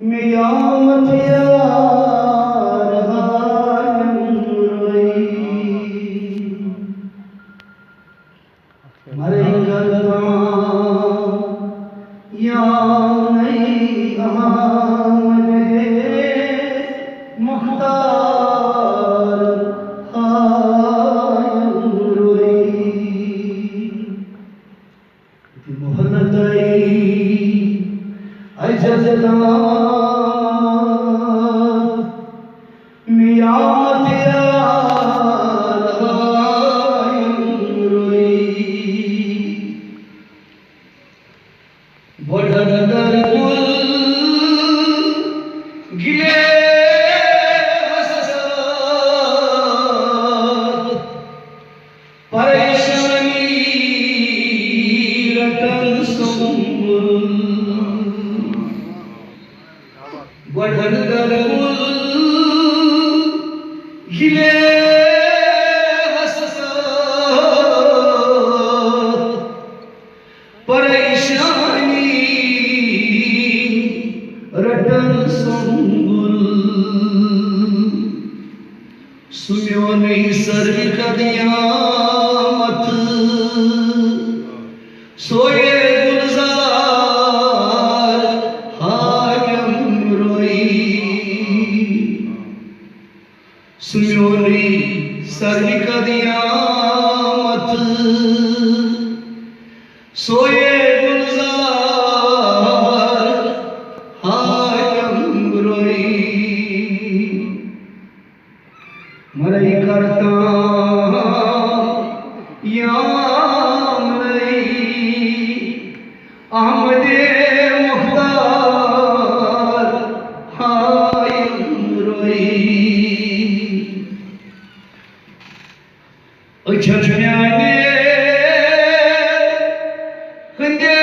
मियामत यार मरे करता या नहीं मुझे मुख्तार मोहब्बत अजदा मियामत यार बढ़न गिले परेशानी रटन सुमुल बढ़न गिले परेशानी रटन सुमुल सुनियो नहीं सर्व कदियामत सोए गुलजार हायम रोई सुनियो नहीं सर्व कदियामत सोए गुलजार हायम रोई मरई करता याम नहीं आमदे मुख्तार हायम रोई अछन्याने हंदे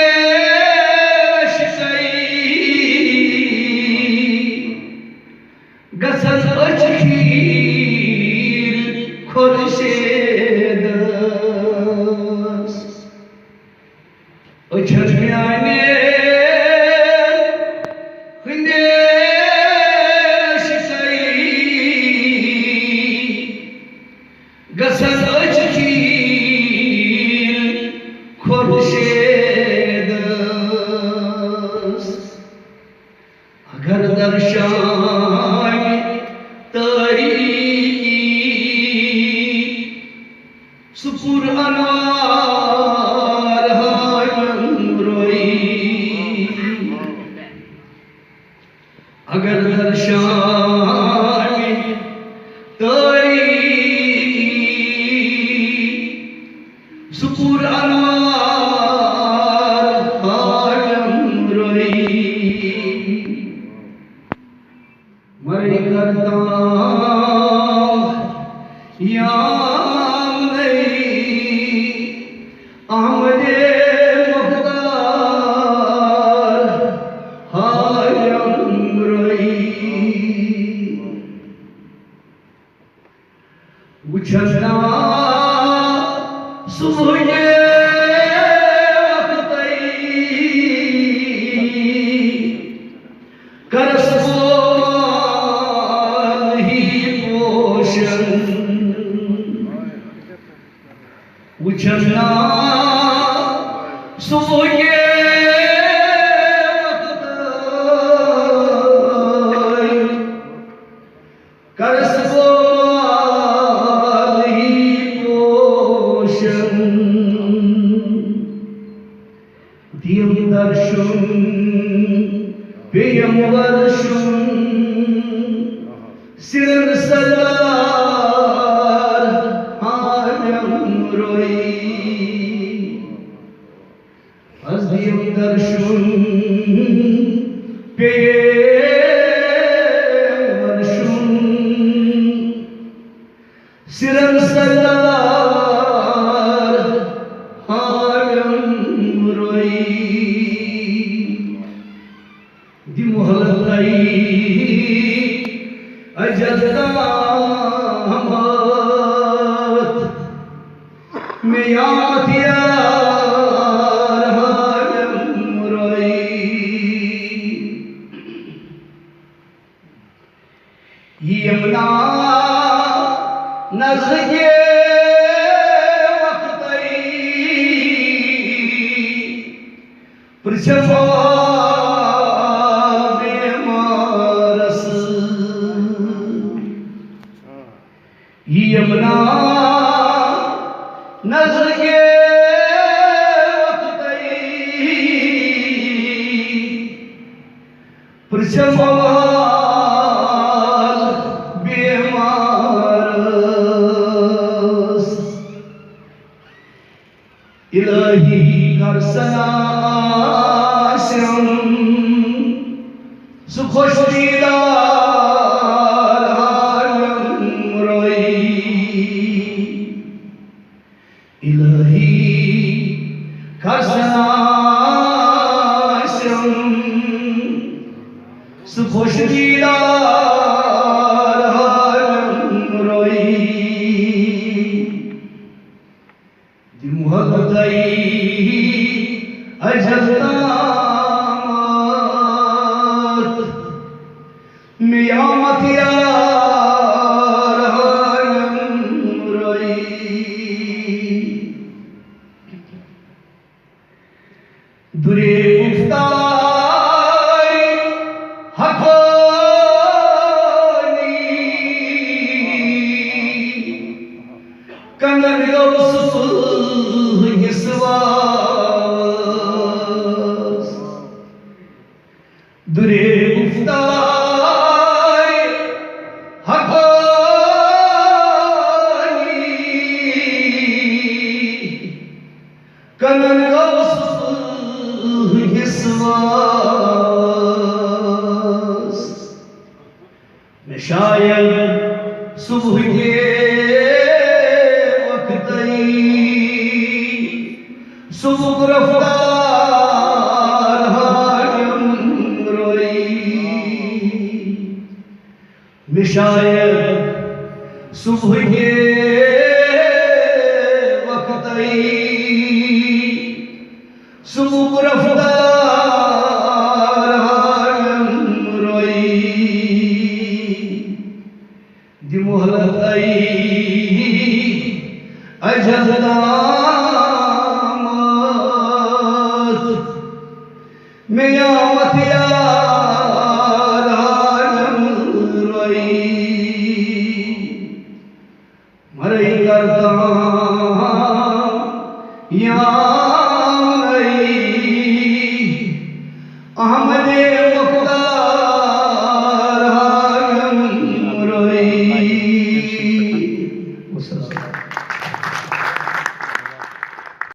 रशई गसन अचखी खुर्शीद अछन्याने हंदे रशई गसन अचखी खुर्शीद अगर दर्शाए सुपुर अनार हायम रोई अगर दर्शाए तरी सुपुर अनार हायम रोई मरे करता याम नहीं आमदे मुख्तार हायम रोई उछलना सुबह उछलना सुबह करसबो ही पोषण दियम दर्शन पेयम वर्षम सिरन सलार हायम रोई अज़दियम दर्शन पेयम वर्षम सिरन सलार हायम रोई दी मोहल्लाई अजदा हमत में याद यार हायम रोई यमुना नज़के वक़्तई प्रचवा बेमारस यमुना नज़के वक़्तई प्रचवा इलाही करसनाशम सुखोशदीदार रोई इलाही करसनाशम सुखोशदीदार रोई दिमुहब्बतई अजलतामत मियामत यार रोई दुरे मुफ्तार हकोनी कंदर दुरे मुफ्तार हक़ानी कनन हिस्वास मैं शायद सुबह के वक़्तई सुबह रफ्तार मैं शायद सुबह के वक़्तई सुबह